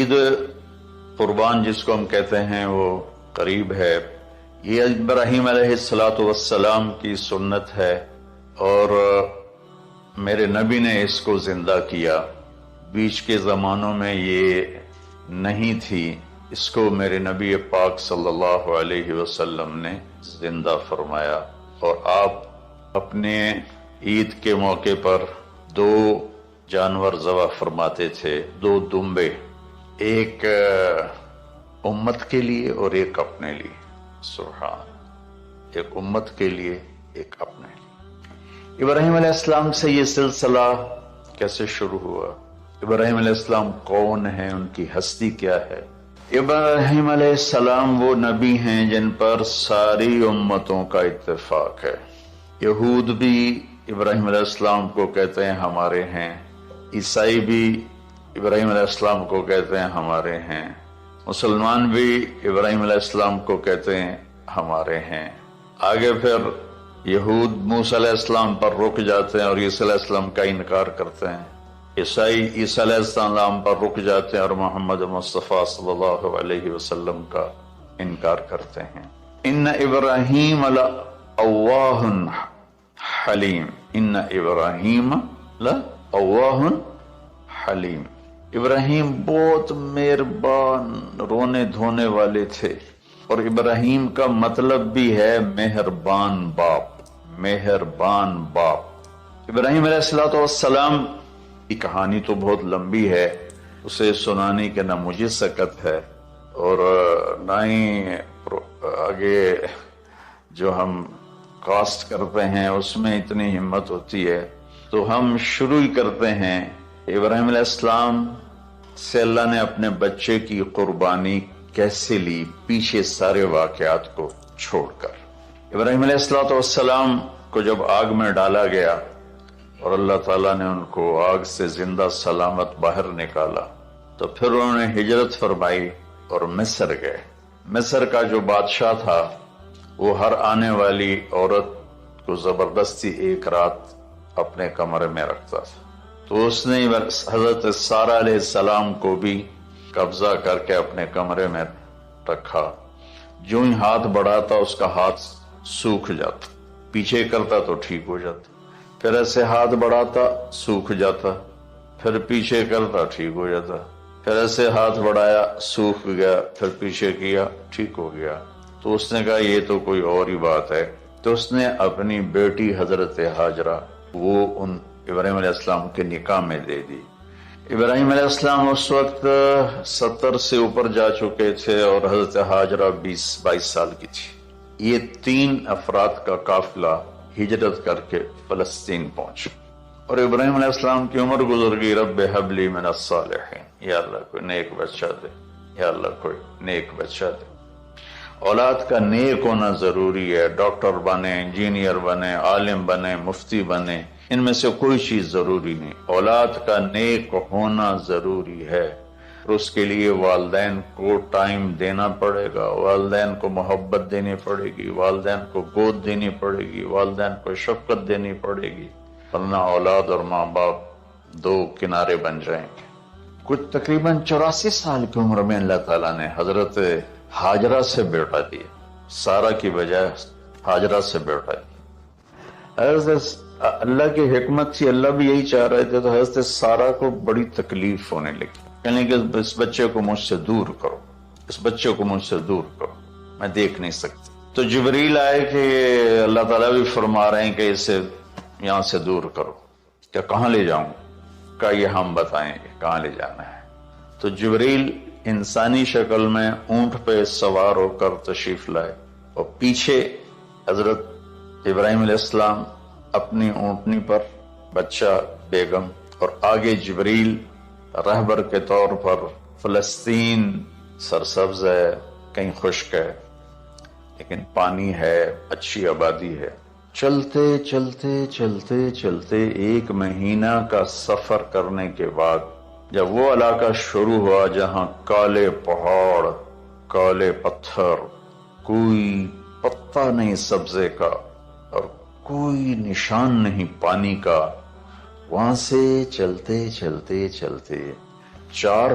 عید قربان جس کو ہم کہتے ہیں وہ قریب ہے. یہ ابراہیم علیہ السلام کی سنت ہے اور میرے نبی نے اس کو زندہ کیا. بیچ کے زمانوں میں یہ نہیں تھی. اس کو میرے نبی پاک صلی اللہ علیہ وسلم نے زندہ فرمایا اور آپ اپنے عید کے موقع پر 2 جانور ذبح فرماتے تھے، 2 دمبے، ایک امت کے لیے اور ایک اپنے لیے. سبحان، ایک امت کے لیے ایک اپنے لیے. ابراہیم علیہ السلام سے یہ سلسلہ کیسے شروع ہوا؟ ابراہیم علیہ السلام کون ہیں؟ ان کی ہستی کیا ہے؟ ابراہیم علیہ السلام وہ نبی ہیں جن پر ساری امتوں کا اتفاق ہے. یہود بھی ابراہیم علیہ السلام کو کہتے ہیں ہمارے ہیں، عیسائی بھی ابراہیم علیہ السلام کو کہتے ہیں ہمارے ہیں، مسلمان بھی ابراہیم علیہ السلام کو کہتے ہیں ہمارے ہیں. آگے پھر یہود موسیٰ علیہ السلام پر رک جاتے ہیں اور عیسیٰ علیہ السلام کا انکار کرتے ہیں. عیسائی عیسیٰ علیہ السلام پر رک جاتے ہیں اور محمد مصطفیٰ صلی اللہ علیہ وسلم کا انکار کرتے ہیں. ان ابراہیم لأواہ حلیم، ان ابراہیم لأواہ حلیم. ابراہیم بہت مہربان، رونے دھونے والے تھے. اور ابراہیم کا مطلب بھی ہے مہربان باپ، مہربان باپ. ابراہیم علیہ السلام کی کہانی تو بہت لمبی ہے، اسے سنانے کے نہ مجھے سکت ہے اور نہ ہی آگے جو ہم کاسٹ کرتے ہیں اس میں اتنی ہمت ہوتی ہے. تو ہم شروع ہی کرتے ہیں. ابراہیم علیہ السلام سے اللہ نے اپنے بچے کی قربانی کیسے لی، پیچھے سارے واقعات کو چھوڑ کر. ابراہیم علیہ السلام کو جب آگ میں ڈالا گیا اور اللہ تعالیٰ نے ان کو آگ سے زندہ سلامت باہر نکالا تو پھر انہوں نے ہجرت فرمائی اور مصر گئے. مصر کا جو بادشاہ تھا وہ ہر آنے والی عورت کو زبردستی ایک رات اپنے کمرے میں رکھتا تھا. تو اس نے حضرت سارہ علیہ السلام کو بھی قبضہ کر کے اپنے کمرے میں رکھا. جو ہی ہاتھ بڑھاتا اس کا ہاتھ سوکھ جاتا، پیچھے کرتا تو ٹھیک ہو جاتا، پھر ایسے ہاتھ بڑھاتا سوکھ جاتا، پھر پیچھے کرتا ٹھیک ہو جاتا، پھر ایسے ہاتھ بڑھایا سوکھ گیا، پھر پیچھے کیا ٹھیک ہو گیا. تو اس نے کہا یہ تو کوئی اور ہی بات ہے. تو اس نے اپنی بیٹی حضرت ہاجرہ وہ ان ابراہیم علیہ السلام کے نکاح میں دے دی. ابراہیم علیہ السلام اس وقت 70 سے اوپر جا چکے تھے اور حضرت ہاجرہ 20-22 سال کی تھی. یہ 3 افراد کا قافلہ ہجرت کر کے فلسطین پہنچ اور ابراہیم علیہ السلام کی عمر گزر گئی. رب حب لی من الصالحین، یا اللہ کوئی نیک بچہ دے، یا اللہ کوئی نیک بچہ دے. اولاد کا نیک ہونا ضروری ہے. ڈاکٹر بنے، انجینئر بنے، عالم بنے، مفتی بنے، ان میں سے کوئی چیز ضروری نہیں. اولاد کا نیک ہونا ضروری ہے اور اس کے لیے والدین کو ٹائم دینا پڑے گا، والدین کو محبت دینی پڑے گی، والدین کو گود دینی پڑے گی، والدین کو شفقت دینی پڑے گی، ورنہ اولاد اور ماں باپ 2 کنارے بن جائیں گے. کچھ تقریباً 84 سال کی عمر میں اللہ تعالیٰ نے حضرت ہاجرہ سے بیٹا دیا، سارہ کی بجائے ہاجرہ سے بیٹا دیا. اللہ کی حکمت تھی، اللہ بھی یہی چاہ رہے تھے. تو حضرت سارہ کو بڑی تکلیف ہونے لگی، کہنے کہ اس بچے کو مجھ سے دور کرو، اس بچے کو مجھ سے دور کرو، میں دیکھ نہیں سکتی. تو جبریل آئے کہ اللہ تعالیٰ بھی فرما رہے ہیں کہ اسے یہاں سے دور کرو. کیا کہاں لے جاؤں؟ کہا یہ ہم بتائیں گے کہاں لے جانا ہے. تو جبریل انسانی شکل میں اونٹ پہ سوار ہو کر تشریف لائے اور پیچھے حضرت ابراہیم علیہ السلام اپنی اونٹنی پر، بچہ بیگم، اور آگے جبریل رہبر کے طور پر. فلسطین سرسبز ہے، کہیں خشک ہے لیکن پانی ہے، اچھی آبادی ہے. چلتے چلتے چلتے چلتے 1 مہینہ کا سفر کرنے کے بعد جب وہ علاقہ شروع ہوا جہاں کالے پہاڑ، کالے پتھر، کوئی پتا نہیں سبزے کا اور کوئی نشان نہیں پانی کا، وہاں سے چلتے چلتے چلتے 4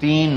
3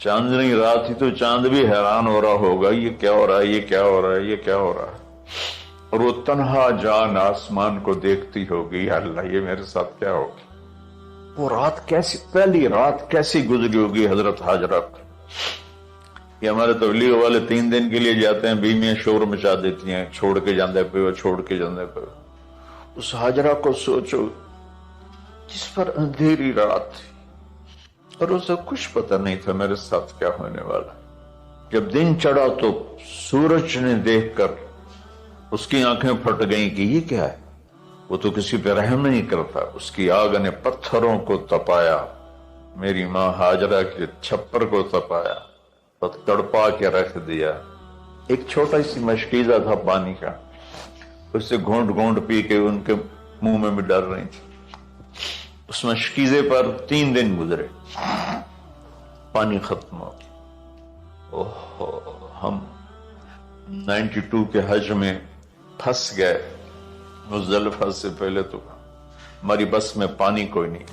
چاندنی رات تھی تو چاند بھی حیران ہو رہا ہوگا یہ کیا ہو رہا ہے، یہ کیا ہو رہا ہے، یہ کیا ہو رہا ہے، اور وہ تنہا جان آسمان کو دیکھتی ہوگی، یا اللہ یہ میرے ساتھ کیا ہوگی۔ وہ رات کیسی، پہلی رات کیسی گزری ہوگی حضرت ہاجرہ کو۔ یہ ہمارے تبلیغ والے 3 دن کے لیے جاتے ہیں، بیویاں شور مچا دیتی ہیں، چھوڑ کے جاندے پہ، چھوڑ کے جاندے پہ۔ اس ہاجرہ کو سوچو جس پر اندھیری رات تھی اور اسے کچھ پتہ نہیں تھا میرے ساتھ کیا ہونے والا۔ جب دن چڑھا تو سورج نے دیکھ کر اس کی آنکھیں پھٹ گئیں کہ یہ کیا ہے، وہ تو کسی پہ رحم نہیں کرتا۔ اس کی آگ نے پتھروں کو تپایا، میری ماں ہاجرہ کے چھپر کو تپایا اور تڑپا کے رکھ دیا۔ ایک چھوٹا سی مشکیزہ تھا پانی کا، اسے گھونٹ گھونٹ پی کے ان کے منہ میں بھی ڈر رہی تھی۔ اس مشکیزے پر 3 دن گزرے، پانی ختم ہو گیا۔ ہم 92 کے حج میں پھنس گئے، مزدلفہ سے پہلے تو ہماری بس میں پانی کوئی نہیں،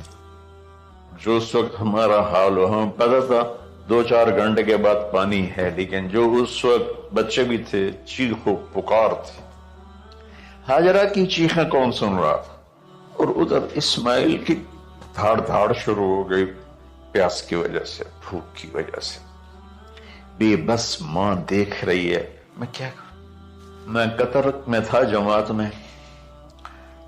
جو اس وقت ہمارا حال ہو، ہمیں پتا تھا 2-4 گھنٹے کے بعد پانی ہے، لیکن جو اس وقت بچے بھی تھے، چیخ و پکار تھی۔ ہاجرہ کی چیخیں کون سن رہا تھا، اور ادھر اسماعیل کی دھاڑ دھاڑ شروع ہو گئی، پیاس کی وجہ سے، بھوک کی وجہ سے۔ بے بس ماں دیکھ رہی ہے، میں کیا کروں۔ میں قطر میں تھا جماعت میں،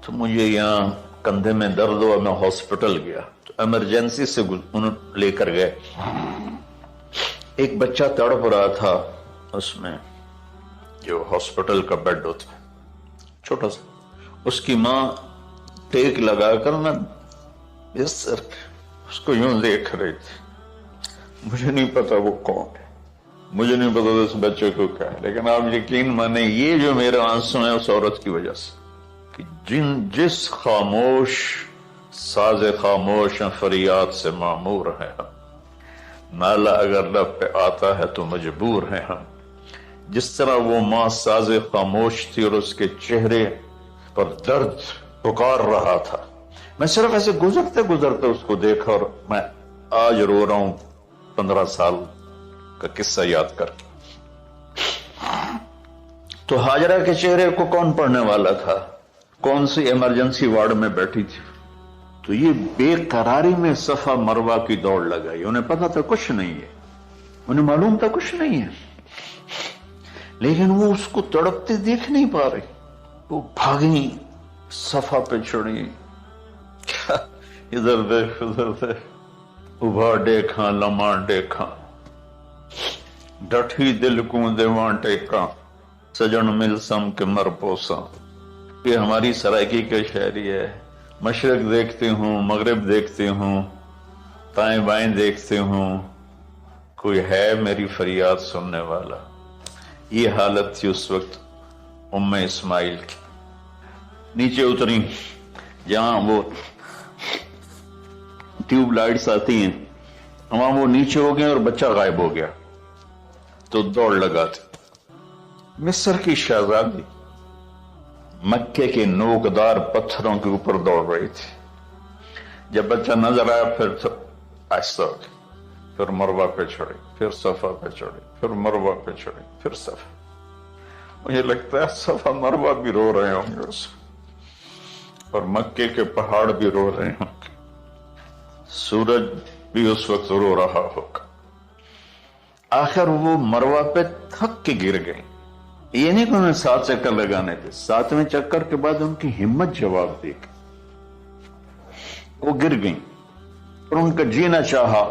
تو مجھے یہاں کندھے میں درد ہوا، میں ہاسپٹل گیا تو ایمرجنسی سے انہوں لے کر گئے۔ ایک بچہ تڑپ رہا تھا اس میں، جو ہاسپٹل کا بیڈ ہوتا ہے چھوٹا سا، اس کی ماں ٹیک لگا کر نا اس کو یوں دیکھ رہی تھی۔ مجھے نہیں پتا وہ کون ہے، مجھے نہیں پتا اس بچے کو کیا ہے، لیکن آپ یقین مانیں یہ جو میرے آنسو ہیں اس عورت کی وجہ سے، کہ جس خاموش ساز خاموش فریاد سے معمور ہیں ہم، نالا اگر لب پہ آتا ہے تو مجبور ہیں ہم۔ جس طرح وہ ماں ساز خاموش تھی اور اس کے چہرے پر درد پکار رہا تھا، میں صرف ایسے گزرتے گزرتے اس کو دیکھا، اور میں آج رو رہا ہوں 15 سال کا قصہ یاد کر کے۔ تو ہاجرہ کے چہرے کو کون پڑھنے والا تھا، کون سی ایمرجنسی وارڈ میں بیٹھی تھی، تو یہ بے قراری میں صفا مروہ کی دوڑ لگائی۔ انہیں پتا تھا کچھ نہیں ہے، انہیں معلوم تھا کچھ نہیں ہے، لیکن وہ اس کو تڑپتے دیکھ نہیں پا رہی۔ وہ بھاگی، صفا پہ چڑھی، ادھر دیکھ ادھر دیکھ، ابھا دیکھاں لماں دیکھاں، ڈٹھی دل کو دیواں ٹیکاں، سجن مل سم کے مر پوساں۔ یہ ہماری سرائکی کے شاعری ہے۔ مشرق دیکھتی ہوں، مغرب دیکھتی ہوں، دائیں بائیں دیکھتی ہوں، کوئی ہے میری فریاد سننے والا۔ یہ حالت تھی اس وقت ام اسماعیل کی۔ نیچے اتری، جہاں وہ ٹیوب لائٹس آتی ہیں وہاں وہ نیچے ہو گئے اور بچہ غائب ہو گیا، تو دوڑ لگاتے۔ مصر کی شہزادی مکے کے نوکدار پتھروں کے اوپر دوڑ رہی تھی۔ جب بچہ نظر آیا پھر آہستہ ہو گئی، پھر مروہ پہ چڑھی، پھر صفا پہ چڑھی، پھر مروہ پہ چڑھی، پھر صفا۔ مجھے لگتا ہے صفا مروہ بھی رو رہے ہوں گے اس، اور مکے کے پہاڑ بھی رو رہے ہوں گے، سورج بھی اس وقت رو رہا ہوگا۔ آخر وہ مروہ پہ تھک کے گر گئی۔ یہ نہیں کہ انہیں 7 چکر لگانے تھے، 7ویں چکر کے بعد ان کی ہمت جواب دے گئی، وہ گر گئیں، اور ان کا جینا چاہا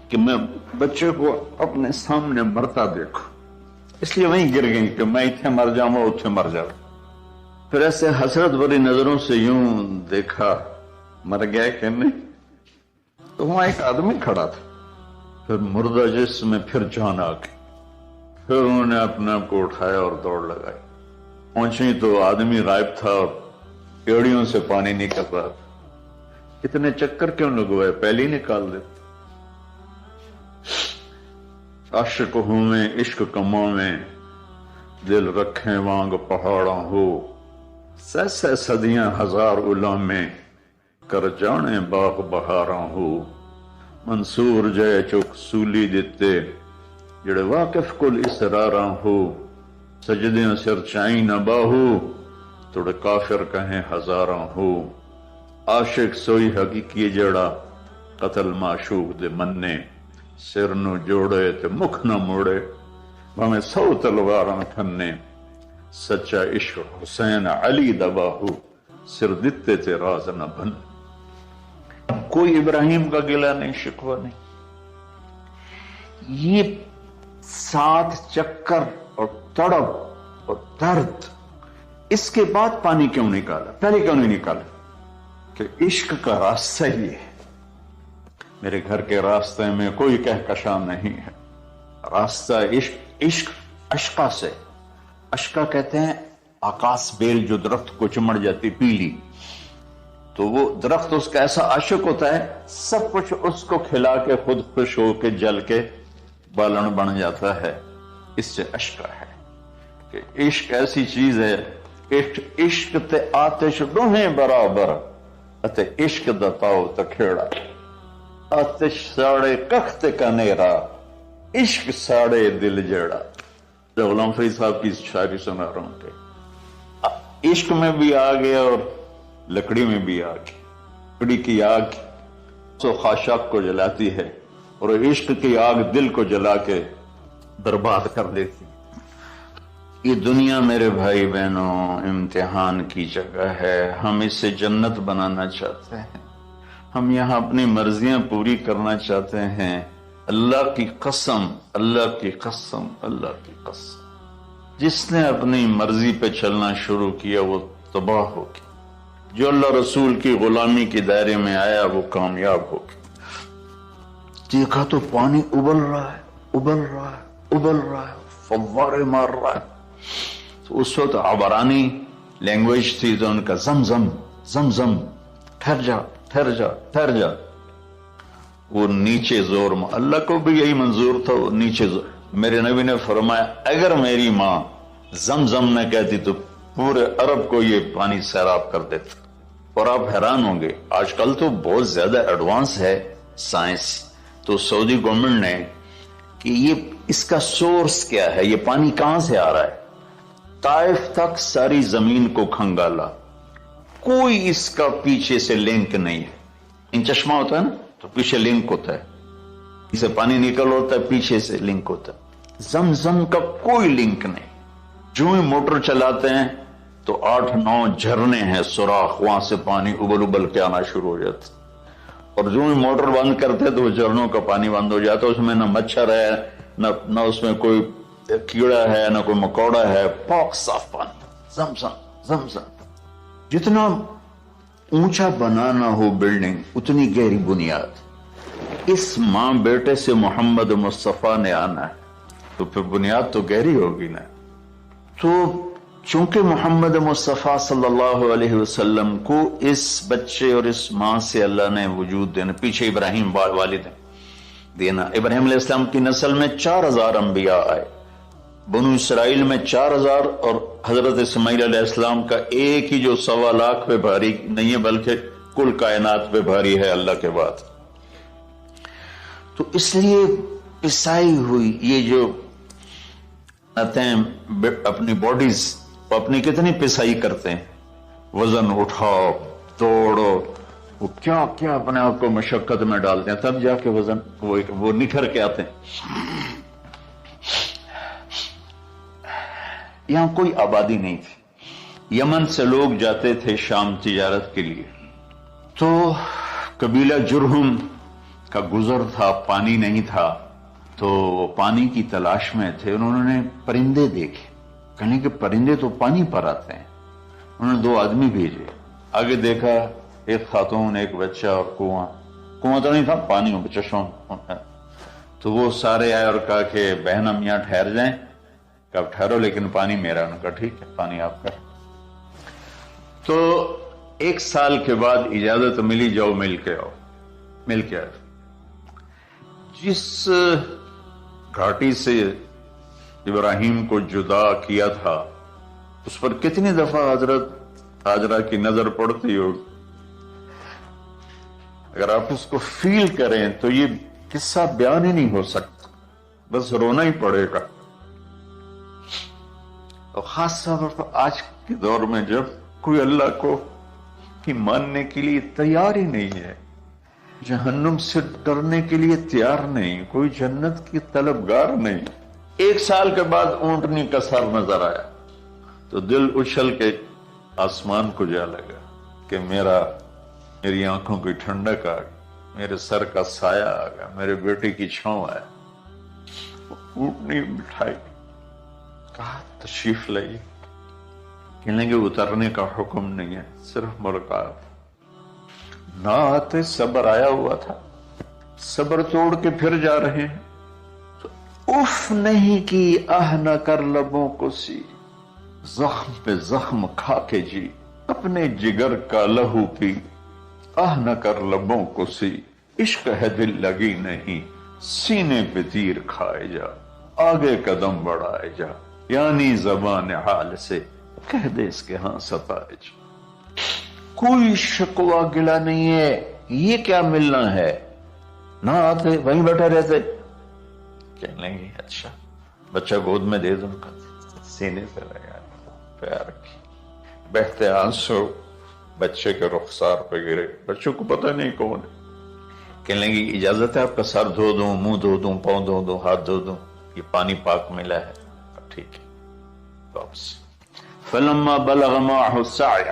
کہ میں بچے کو اپنے سامنے مرتا دیکھوں، اس لیے وہیں گر گئیں کہ میں اتنے مر جاؤں وہ اتنے مر جاؤں۔ پھر ایسے حسرت بھری نظروں سے یوں دیکھا، مر گیا کہ نہیں، تو وہاں ایک آدمی کھڑا تھا۔ پھر مردہ جسم میں پھر جان آ گئی، پھر انہوں نے اپنے آپ کو اٹھایا اور دوڑ لگائی۔ پہنچی تو آدمی غائب تھا اور پیڑیوں سے پانی نکل رہا تھا۔ اتنے چکر کیوں لگوائے، پہلے ہی نکال دیتے۔ عاشق ہوں میں عشق کماں میں، دل رکھیں وانگ پہاڑاں ہو، سہ صدیاں ہزار الاں میں، کر جانے باغ بہاراں ہو، منصور جے چک سولی دیتے جڑے واقف کل اسراراں ہو سجدیاں سر چائیں نہ باہو توڑے کافر کہیں ہزاراں ہو عاشق سوئی حقیقی جڑا قتل معشوق دے مننے سر نو جوڑے تے مکھ نہ موڑے ہمیں 100 تلواراں کھنے سچا عشق حسین علی دباہو سر دتے تے راز نہ بن. کوئی ابراہیم کا گلہ نہیں شکوہ نہیں. یہ 7 چکر اور تڑپ اور درد، اس کے بعد پانی کیوں نکالا؟ پہلے کیوں نہیں نکالا؟ کہ عشق کا راستہ یہ ہے. میرے گھر کے راستے میں کوئی کہکشاں نہیں ہے. راستہ عشق اشقا سے. اشقا کہتے ہیں آکاش بیل جو درخت کو چمڑ جاتی پیلی، تو وہ درخت اس کا ایسا عاشق ہوتا ہے سب کچھ اس کو کھلا کے خود خوش ہو کے جل کے بالن بن جاتا ہے. اس سے اشقا ہے کہ عشق ایسی چیز ہے. عشق تے آتش دوہیں برابر اتے عشق دا پاؤ تکھیڑا. آتش ساڑے کخت کا نیرا عشق ساڑے دل جیڑا. غلام فرید صاحب کی شاعری سنا رہا ہوں کہ عشق میں بھی آگے اور لکڑی میں بھی آگ. لکڑی کی آگ تو خاشاک کو جلاتی ہے اور عشق کی آگ دل کو جلا کے برباد کر دیتی. یہ دنیا میرے بھائی بہنوں امتحان کی جگہ ہے. ہم اسے جنت بنانا چاہتے ہیں. ہم یہاں اپنی مرضیاں پوری کرنا چاہتے ہیں. اللہ کی قسم، اللہ کی قسم، اللہ کی قسم، جس نے اپنی مرضی پہ چلنا شروع کیا وہ تباہ ہو گیا. جو اللہ رسول کی غلامی کے دائرے میں آیا وہ کامیاب ہو گیا. دیکھا تو پانی ابل رہا ہے، ابل رہا ہے، ابل رہا ہے، فوارے مار رہا ہے. تو اس وقت عبرانی لینگویج تھی تو ان کا زمزم زمزم، ٹھہر جا ٹھہر جا ٹھہر جا. وہ نیچے زور میں، اللہ کو بھی یہی منظور تھا، وہ نیچے زور. میرے نبی نے فرمایا اگر میری ماں زمزم نہ کہتی تو پورے عرب کو یہ پانی سیراب کر دیتا. اور آپ حیران ہوں گے آج کل تو بہت زیادہ ایڈوانس ہے سائنس. تو سعودی گورنمنٹ نے کہ یہ اس کا سورس کیا ہے، یہ پانی کہاں سے آ رہا ہے. طائف تک ساری زمین کو کھنگالا، کوئی اس کا پیچھے سے لنک نہیں ہے. ان چشمہ ہوتا ہے نا تو پیچھے لنک ہوتا ہے، اسے پانی نکل ہوتا ہے پیچھے سے لنک ہوتا ہے. زمزم کا کوئی لنک نہیں. جو ہی موٹر چلاتے ہیں تو 8-9 جھرنے ہیں سوراخ، وہاں سے پانی ابل ابل کے آنا شروع ہو جاتا. اور جو ہی موٹر بند کرتے تو وہ جھرنوں کا پانی بند ہو جاتا. اس میں نہ مچھر ہے نہ اس میں کوئی کیڑا ہے نہ کوئی مکوڑا ہے، پاک صاف پانی. زمزم زمزم. جتنا اونچا بنانا ہو بلڈنگ اتنی گہری بنیاد. اس ماں بیٹے سے محمد مصطفیٰ نے آنا ہے تو پھر بنیاد تو گہری ہوگی نا. تو چونکہ محمد مصطفیٰ صلی اللہ علیہ وسلم کو اس بچے اور اس ماں سے اللہ نے وجود دینا، پیچھے ابراہیم والد دینا. ابراہیم علیہ السلام کی نسل میں 4000 انبیاء آئے. بنو اسرائیل میں 4000 اور حضرت اسماعیل علیہ السلام کا ایک ہی جو 1.25 لاکھ پہ بھاری نہیں ہے بلکہ کل کائنات پہ بھاری ہے اللہ کے بعد. تو اس لیے پسائی ہوئی یہ جو آتے ہیں اپنی باڈیز اپنی کتنی پسائی کرتے ہیں، وزن اٹھاؤ توڑو، وہ کیا کیا اپنے آپ کو مشقت میں ڈالتے ہیں تب جا کے وزن وہ نکھر کے آتے ہیں. یہاں کوئی آبادی نہیں تھی. یمن سے لوگ جاتے تھے شام تجارت کے لیے. تو قبیلہ جرہم کا گزر تھا، پانی نہیں تھا تو وہ پانی کی تلاش میں تھے. انہوں نے پرندے دیکھے، کہنے کہ پرندے تو پانی پر آتے ہیں. انہوں نے 2 آدمی بھیجے. آگے دیکھا ایک خاتون ایک بچہ اور کنواں تو نہیں تھا، پانی چشمہ. تو وہ سارے آئے اور کہا کہ بہن ہم یہاں ٹھہر جائیں. کہ اب ٹھہرو لیکن پانی میرا. انہوں نے کہا ٹھیک ہے پانی آپ کا. تو 1 سال کے بعد اجازت ملی، جاؤ مل کے آؤ. مل کے آئے. جس گھاٹی سے ابراہیم کو جدا کیا تھا اس پر کتنی دفعہ حضرت ہاجرہ کی نظر پڑتی ہوگی. اگر آپ اس کو فیل کریں تو یہ قصہ بیان ہی نہیں ہو سکتا، بس رونا ہی پڑے گا۔ اور خاص طور پر آج کے دور میں جب کوئی اللہ کو کی ماننے کے لیے تیار ہی نہیں ہے، جہنم سے ڈرنے کے لیے تیار نہیں، کوئی جنت کی طلبگار نہیں۔ 1 سال کے بعد اونٹنی کا سر نظر آیا تو دل اچھل کے آسمان کو جا لگا کہ میری آنکھوں کی ٹھنڈک آ گئی، میرے سر کا سایہ آ گیا، میرے بیٹے کی چھاؤں آیا۔ اونٹنی بٹھائی، کہا تشریف لائیے۔ کہنے لگے اترنے کا حکم نہیں ہے، صرف ملاقات۔ نہ آتے صبر آیا ہوا تھا، صبر توڑ کے پھر جا رہے ہیں تو اف نہیں کی، آہ نہ کر لبوں کو سی، زخم پہ زخم کھا کے جی، اپنے جگر کا لہو پی، آہ نہ کر لبوں کو سی، عشق ہے دل لگی نہیں، سینے پہ تیر کھائے جا، آگے قدم بڑھائے جا، یعنی زبان حال سے کہہ دے اس کے ہاں ستائے جا۔ کوئی شکوہ گلا نہیں ہے، یہ کیا ملنا ہے، نہ آتے وہیں بیٹھے رہتے۔ کہنے لگے اچھا بچہ گود میں دے دوں، سینے سے لگا، پیار کی، بہتے آنسو بچے کے رخسار پہ گرے، بچوں کو پتہ نہیں کون ہے۔ کہنے لگی اجازت ہے آپ کا سر دھو دوں، منہ دھو دوں، پاؤں دھو دوں، ہاتھ دھو دوں، یہ پانی پاک ملا ہے؟ ٹھیک ہے، واپس۔ فلما بلغ معه السعی،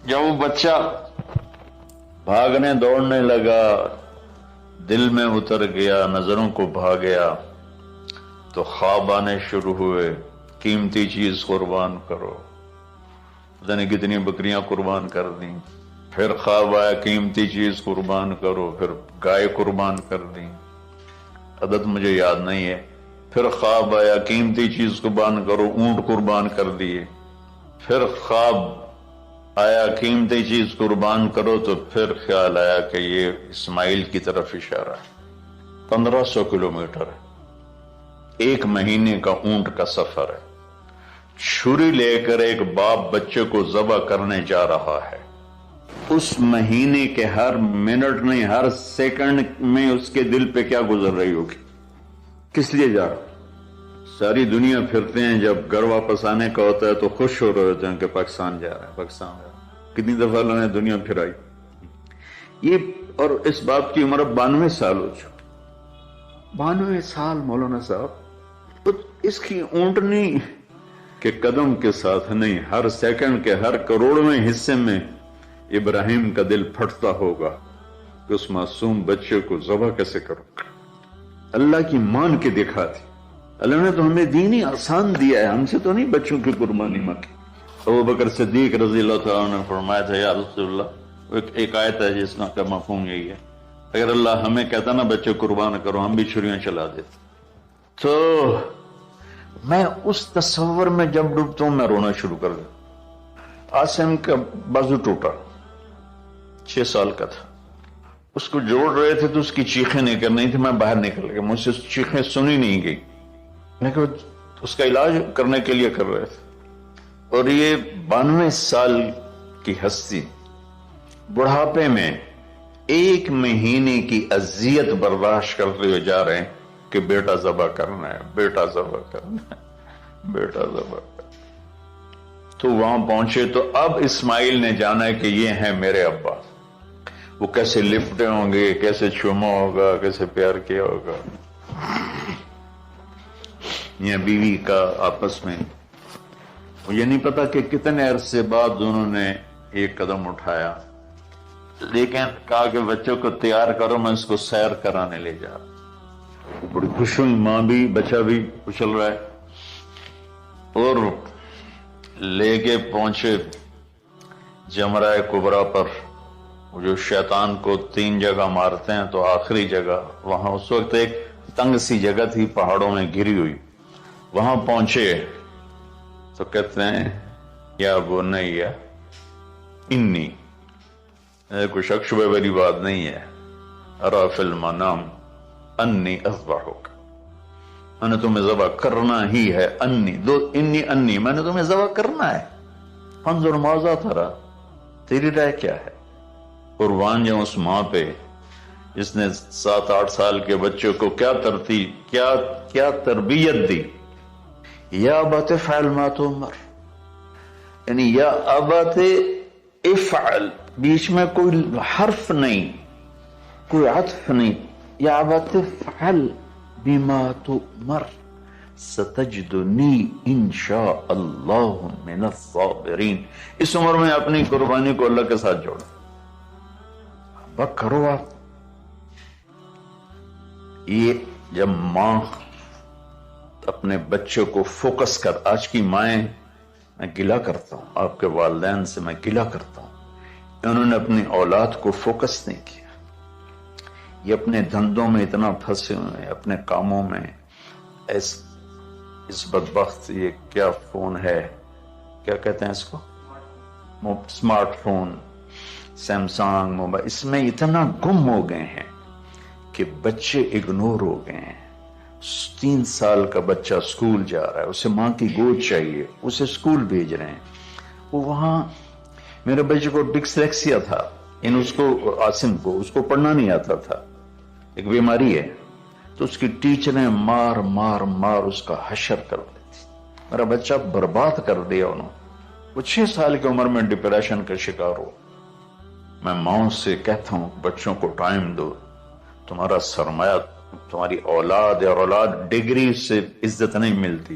جب وہ بچہ بھاگنے دوڑنے لگا، دل میں اتر گیا، نظروں کو بھا گیا، تو خواب آنے شروع ہوئے، قیمتی چیز قربان کرو، پتہ نہیں کتنی بکریاں قربان کر دیں۔ پھر خواب آیا قیمتی چیز قربان کرو، پھر گائے قربان کر دیں، عدد مجھے یاد نہیں ہے۔ پھر خواب آیا قیمتی چیز قربان کرو، اونٹ قربان کر دیے۔ پھر خواب آیا قیمتی چیز قربان کرو، تو پھر خیال آیا کہ یہ اسماعیل کی طرف اشارہ ہے۔ 1500 کلومیٹر ہے، 1 مہینے کا اونٹ کا سفر ہے۔ چھری لے کر ایک باپ بچے کو ذبح کرنے جا رہا ہے، اس مہینے کے ہر منٹ نہیں، ہر سیکنڈ میں اس کے دل پہ کیا گزر رہی ہوگی، کس لیے جا رہا۔ ساری دنیا پھرتے ہیں، جب گھر واپس آنے کا ہوتا ہے تو خوش ہو رہے ہوتے ہیں کہ پاکستان جا رہا ہے، پاکستان جا رہا ہے۔ کتنی دفعہ اللہ نے دنیا پھرائی یہ، اور اس باپ کی عمر 92 سال ہو چکی۔ 92 سال مولانا صاحب، تو اس کی اونٹنی کے قدم کے ساتھ نہیں، ہر سیکنڈ کے ہر کروڑویں حصے میں ابراہیم کا دل پھٹتا ہوگا کہ اس معصوم بچے کو ذبح کیسے کروں۔ اللہ کی مان کے دکھا تھی۔ اللہ نے تو ہمیں دین ہی آسان دیا ہے، ہم سے تو نہیں بچوں کی قربانی مانگی۔ ابوبکر صدیق رضی اللہ تعالیٰ نے فرمایا تھا، یا رسول اللہ، ایک آیت ہے جس کا مفہوم یہی ہے، اگر اللہ ہمیں کہتا نا بچے قربان کرو، ہم بھی چھریاں چلا دیتے۔ تو میں اس تصور میں جب ڈوبتا ہوں میں رونا شروع کر دیتا۔ عاصم کا بازو ٹوٹا، 6 سال کا تھا، اس کو جوڑ رہے تھے تو اس کی چیخیں نکل رہی تھی، میں باہر نکل گیا، مجھ سے چیخیں سنی نہیں گئی، لیکن اس کا علاج کرنے کے لیے کر رہے تھے۔ اور یہ 92 سال کی ہستی بڑھاپے میں 1 مہینے کی اذیت برداشت کرتے ہوئے جا رہے ہیں کہ بیٹا ذبح کرنا ہے، بیٹا ذبح کرنا ہے، بیٹا ذبح کرنا ہے۔ تو وہاں پہنچے تو اب اسماعیل نے جانا ہے کہ یہ ہیں میرے ابا، وہ کیسے لپٹے ہوں گے، کیسے چوما ہوگا، کیسے پیار کیا ہوگا، یا بیوی کا آپس میں۔ مجھے نہیں پتا کہ کتنے عرصے بعد دونوں نے ایک قدم اٹھایا، لیکن کہا کہ بچوں کو تیار کرو، میں اس کو سیر کرانے لے جا رہا۔ بڑی خوش ہوئی، ماں بھی بچہ بھی اچھل رہا ہے، اور لے کے پہنچے جمرہ کبریٰ پر، جو شیطان کو 3 جگہ مارتے ہیں، تو آخری جگہ وہاں اس وقت ایک تنگ سی جگہ تھی پہاڑوں میں گھری ہوئی، وہاں پہنچے تو کہتے ہیں یا بنیا انی، کوئی شک شبہ والی بات نہیں ہے، ارا فی المنام انی اذبحک، میں نے تمہیں ذبح کرنا ہی ہے، انی میں نے تمہیں ذبح کرنا ہے، فانظر ماذا ترى، تیری رائے کیا ہے؟ قربان جاؤں اس ماں پہ جس نے 7-8 سال کے بچوں کو کیا تربیت دی. یا ابت افعل ما تؤمر، یعنی یا ابت افعل، بیچ میں کوئی حرف نہیں، کوئی عطف نہیں. یا ابت افعل بما تؤمر ستجدنی انشاء اللہ من الصابرین. اس عمر میں اپنی قربانی کو اللہ کے ساتھ جوڑو، بک کرو. آپ یہ جب ماں اپنے بچوں کو فوکس کر، آج کی مائیں، میں گلہ کرتا ہوں آپ کے والدین سے، میں گلہ کرتا ہوں، انہوں نے اپنی اولاد کو فوکس نہیں کیا. یہ اپنے دھندوں میں اتنا پھنسے ہوئے ہیں، اپنے کاموں میں. اس بدبخت یہ کیا فون ہے، کیا کہتے ہیں اس کو، اسمارٹ فون، سیمسنگ موبائل، اس میں اتنا گم ہو گئے ہیں کہ بچے اگنور ہو گئے ہیں. 3 سال کا بچہ سکول جا رہا ہے، اسے ماں کی گود چاہیے، اسے سکول بھیج رہے ہیں. وہ وہاں میرے بچے کو ڈسلیکسیا تھا، اس کو عاصم کو، اس کو پڑھنا نہیں آتا تھا، ایک بیماری ہے. تو اس کی ٹیچریں مار مار مار اس کا حشر کر دیتی. میرا بچہ برباد کر دیا انہوں. وہ 6 سال کی عمر میں ڈپریشن کا شکار ہو. میں ماؤں سے کہتا ہوں بچوں کو ٹائم دو، تمہارا سرمایہ تمہاری اولاد ہے، اور اولاد ڈگری سے عزت نہیں ملتی.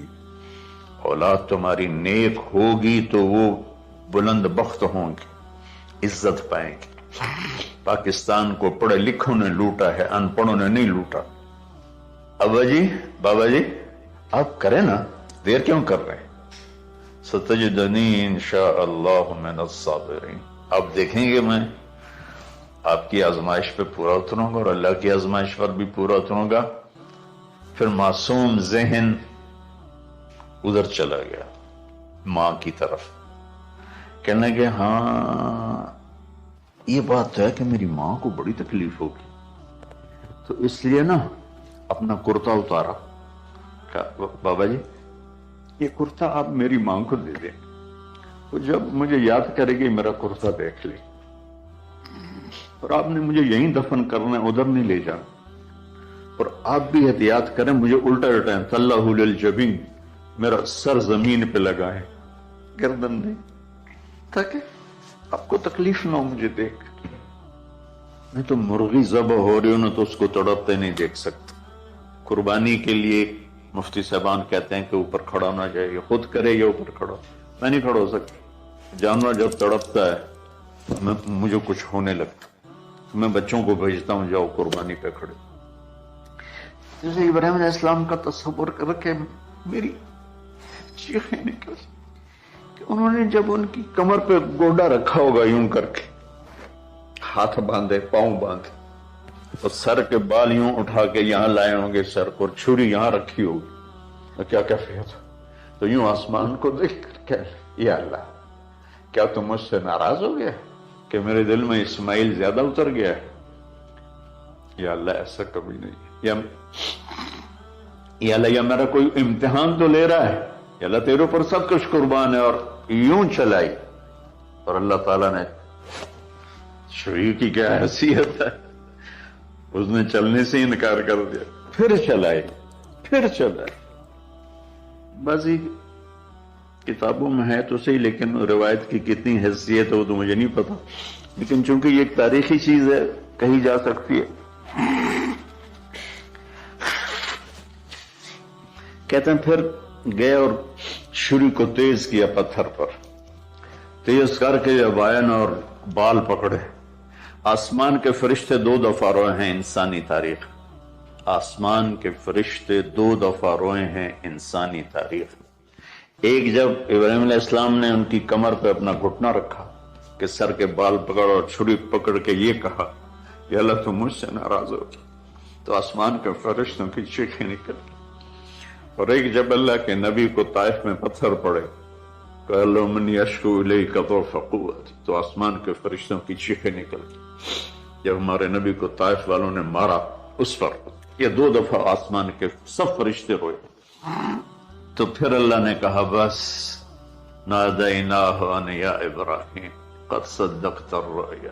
اولاد تمہاری نیک ہوگی تو وہ بلند بخت ہوں گی، عزت پائیں گی. پاکستان کو پڑھے لکھوں نے لوٹا ہے، ان پڑھوں نے نہیں لوٹا. ابا جی، بابا جی، آپ کریں نا، دیر کیوں کر رہے ہیں؟ ستجدنی انشاء اللہ من الصابرین. آپ دیکھیں گے میں آپ کی آزمائش پہ پورا اتروں گا، اور اللہ کی آزمائش پر بھی پورا اتروں گا. پھر معصوم ذہن ادھر چلا گیا ماں کی طرف، کہنے لگے ہاں یہ بات تو ہے کہ میری ماں کو بڑی تکلیف ہوگی، تو اس لیے نا اپنا کرتا اتارا. کہا بابا جی یہ کرتا آپ میری ماں کو دے دیں، وہ جب مجھے یاد کرے گی میرا کرتا دیکھ لے، اور آپ نے مجھے یہیں دفن کرنا ہے، ادھر نہیں لے جانا. اور آپ بھی احتیاط کریں، مجھے الٹا الٹائیں، طلّہ للجبین، میرا سر زمین پہ لگائیں، گردن نہیں، تاکہ آپ کو تکلیف نہ ہو مجھے دیکھ. میں تو مرغی ذبح ہو رہی ہوں نا تو اس کو تڑپتے نہیں دیکھ سکتا. قربانی کے لیے مفتی صاحبان کہتے ہیں کہ اوپر کھڑا ہونا چاہیے، خود کرے یا اوپر کھڑا، میں نہیں کھڑا ہو سکتا. جانور جب تڑپتا ہے مجھے کچھ ہونے لگتا، میں بچوں کو بھیجتا ہوں جاؤ قربانی پہ کھڑے. جیسے ابراہیم علیہ السلام کا تصور کر کے میری چیخیں نکل کہ انہوں نے جب ان کی کمر پہ گوڈا رکھا ہوگا یوں کر کے، ہاتھ باندھے، پاؤں باندھے، اور سر کے بال یوں اٹھا کے یہاں لائے ہوں گے سر کو، اور چھری یہاں رکھی ہوگی، تو کیا کیفیت؟ تو یوں آسمان کو دیکھ کر کہ یا اللہ کیا تم مجھ سے ناراض ہو گیا کہ میرے دل میں اسماعیل زیادہ اتر گیا ہے؟ یا اللہ ایسا کبھی نہیں. یا اللہ یا میرا کوئی امتحان تو لے رہا ہے، یا اللہ تیرے پر سب کچھ قربان ہے. اور یوں چلائی، اور اللہ تعالیٰ نے، چھری کی کیا حیثیت ہے، اس نے چلنے سے انکار کر دیا، پھر چلائی. بازی کتابوں میں ہے تو صحیح، لیکن روایت کی کتنی حیثیت ہے وہ تو مجھے نہیں پتا، لیکن چونکہ یہ ایک تاریخی چیز ہے کہی جا سکتی ہے. کہتے ہیں پھر گئے اور چھری کو تیز کیا پتھر پر، تیز کر کے جب آئن اور بال پکڑے. آسمان کے فرشتے 2 دفعہ روئے ہیں انسانی تاریخ، آسمان کے فرشتے 2 دفعہ روئے ہیں انسانی تاریخ. ایک جب ابراہیم علیہ السلام نے ان کی کمر پہ اپنا گھٹنا رکھا کہ سر کے بال پکڑ اور چھری پکڑ کے یہ کہا یا اللہ تم مجھ سے ناراض ہو، تو آسمان کے فرشتوں کی چیخیں نکل. اور ایک جب اللہ کے نبی کو طائف میں پتھر پڑے کہ اللہم انی اشکو الیک ضعف قوتی، تو آسمان کے فرشتوں کی چیخیں نکل. جب ہمارے نبی کو طائف والوں نے مارا اس پر، یہ 2 دفعہ آسمان کے سب فرشتے روئے. تو پھر اللہ نے کہا بس، نادیناہ ان یا ابراہیم قد صدقت الرؤیا